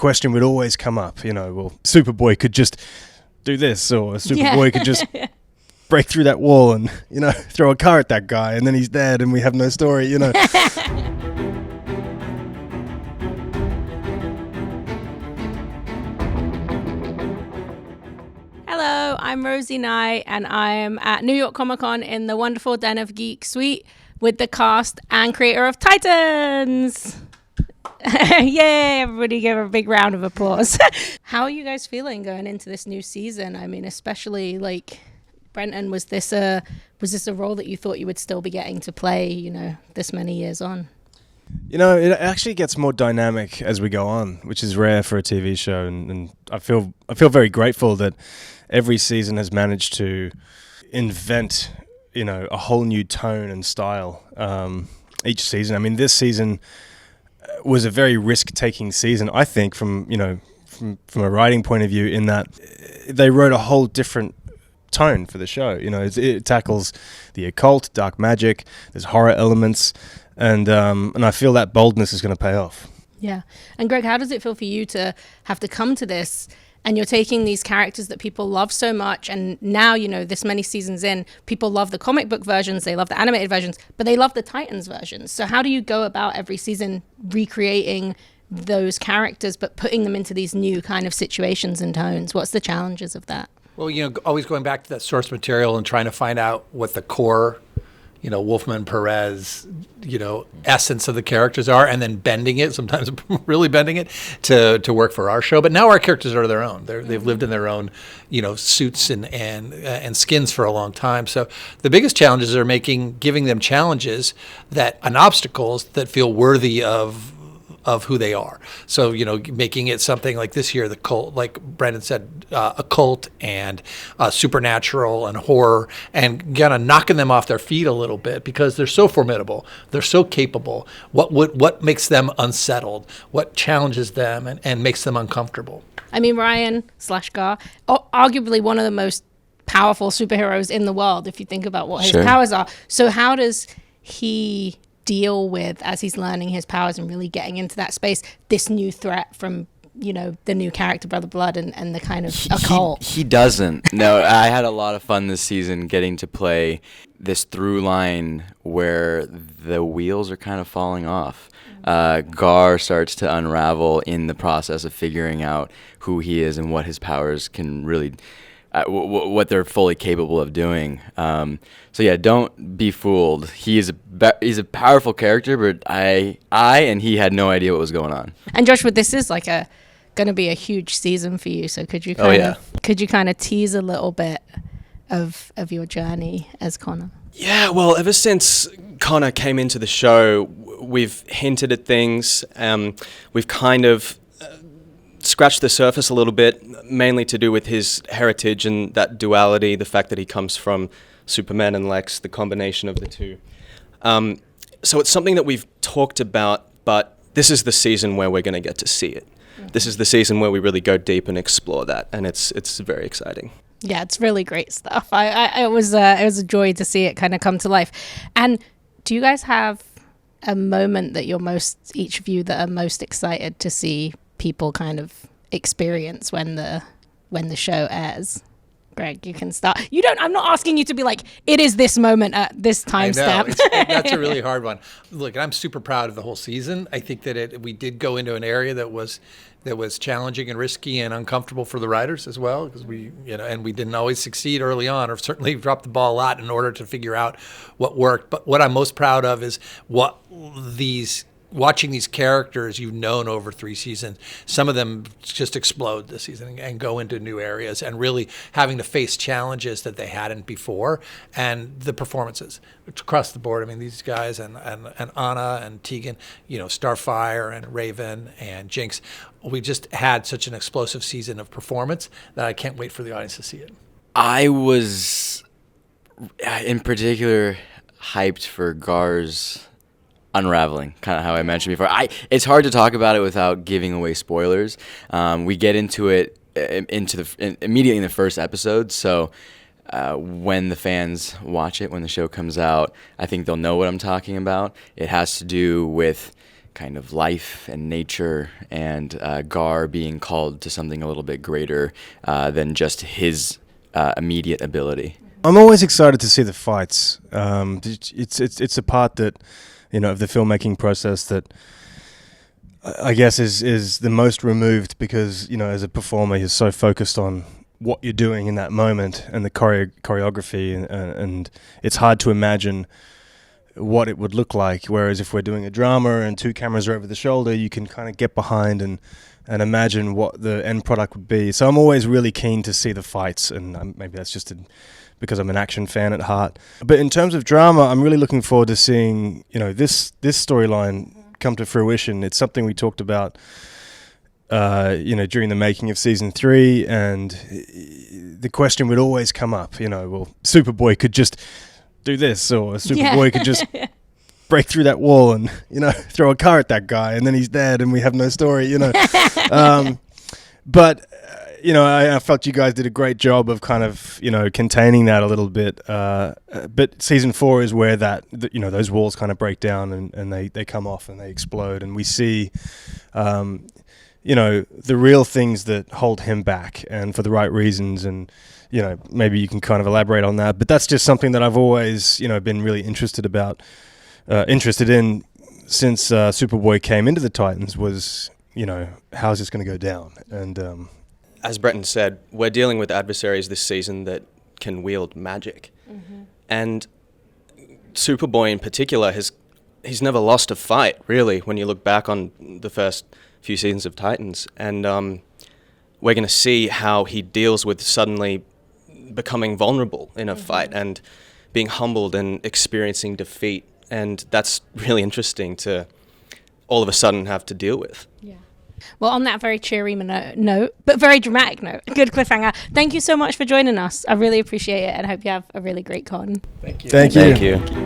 question would always come up, well, Superboy could just do this, or Superboy could just break through that wall and, throw a car at that guy, and then he's dead and we have no story, Hello, I'm Rosie Nye, and I'm at New York Comic Con in the wonderful Den of Geek suite with the cast and creator of Titans. Yay, everybody give a big round of applause. How are you guys feeling going into this new season? I mean, especially Brenton, was this a role that you thought you would still be getting to play, this many years on? It actually gets more dynamic as we go on, which is rare for a TV show, and I feel very grateful that every season has managed to invent, a whole new tone and style each season. I mean, this season was a very risk-taking season, I think, from a writing point of view, in that they wrote a whole different tone for the show. It tackles the occult, dark magic, there's horror elements, and I feel that boldness is going to pay off. Yeah. And Greg, how does it feel for you to have to come to this, and you're taking these characters that people love so much, and now, this many seasons in, people love the comic book versions, they love the animated versions, but they love the Titans versions. So how do you go about every season recreating those characters, but putting them into these new kind of situations and tones? What's the challenges of that? Well, always going back to that source material and trying to find out what the core, Wolfman, Perez, essence of the characters are, and then bending it, sometimes really bending it to work for our show. But now our characters are their own. They've lived in their own, suits and skins for a long time. So the biggest challenges are giving them challenges and obstacles that feel worthy of who they are. So, making it something like this year, the cult, like Brendan said, occult and supernatural and horror, and kind of knocking them off their feet a little bit because they're so formidable. They're so capable. What makes them unsettled? What challenges them and makes them uncomfortable? I mean, Ryan/Gar, arguably one of the most powerful superheroes in the world, if you think about what his powers are. So how does he deal with, as he's learning his powers and really getting into that space, this new threat from the new character Brother Blood and the kind of occult? He doesn't. No, I had a lot of fun this season getting to play this through line where the wheels are kind of falling off. Gar starts to unravel in the process of figuring out who he is and what his powers can really what they're fully capable of doing. So yeah, don't be fooled. He's a powerful character, but I and he had no idea what was going on. And Joshua, this is going to be a huge season for you. So could you kind of tease a little bit of your journey as Connor? Yeah, well, ever since Connor came into the show, we've hinted at things. We've kind of scratched the surface a little bit, mainly to do with his heritage and that duality, the fact that he comes from Superman and Lex, the combination of the two. So it's something that we've talked about, but this is the season where we're going to get to see it. Mm-hmm. This is the season where we really go deep and explore that, and it's very exciting. Yeah, it's really great stuff. It was a joy to see it kind of come to life. And do you guys have a moment that each of you that are most excited to see people kind of experience when the show airs? Greg, you can start. I'm not asking you to be like, it is this moment at this time stamp. That's a really hard one. Look, I'm super proud of the whole season. I think that we did go into an area that was challenging and risky and uncomfortable for the writers as well, because we didn't always succeed early on, or certainly dropped the ball a lot in order to figure out what worked. But what I'm most proud of is watching these characters you've known over 3 seasons, some of them just explode this season and go into new areas, and really having to face challenges that they hadn't before, and the performances across the board. I mean, these guys and Anna and Tegan, Starfire and Raven and Jinx, we just had such an explosive season of performance that I can't wait for the audience to see it. I was, in particular, hyped for Gar's unraveling, kind of how I mentioned before. It's hard to talk about it without giving away spoilers. We get into it immediately in the first episode, so when the fans watch it, when the show comes out, I think they'll know what I'm talking about. It has to do with kind of life and nature, and Gar being called to something a little bit greater than just his immediate ability. I'm always excited to see the fights. It's a part that, of the filmmaking process that I guess is the most removed because, as a performer, you're so focused on what you're doing in that moment and the choreography, and it's hard to imagine what it would look like. Whereas if we're doing a drama and 2 cameras are over the shoulder, you can kind of get behind and imagine what the end product would be. So I'm always really keen to see the fights, and maybe that's just because I'm an action fan at heart. But in terms of drama, I'm really looking forward to seeing, this storyline come to fruition. It's something we talked about, during the making of season 3, and the question would always come up, well, Superboy could just do this, or Superboy could just break through that wall and, throw a car at that guy, and then he's dead and we have no story, But, I felt you guys did a great job of kind of, containing that a little bit. But season 4 is where those walls kind of break down and they come off and they explode. And we see, the real things that hold him back, and for the right reasons. And, maybe you can kind of elaborate on that. But that's just something that I've always, been really interested in since Superboy came into the Titans was, how's this going to go down? And as Brenton said, we're dealing with adversaries this season that can wield magic. Mm-hmm. And Superboy in particular he's never lost a fight, really, when you look back on the first few seasons of Titans. And we're going to see how he deals with suddenly becoming vulnerable in a fight and being humbled and experiencing defeat. And that's really interesting to all of a sudden have to deal with. Yeah. Well, on that very cheery note, but very dramatic note, good cliffhanger. Thank you so much for joining us. I really appreciate it, and I hope you have a really great con. Thank you. Thank you. Thank you.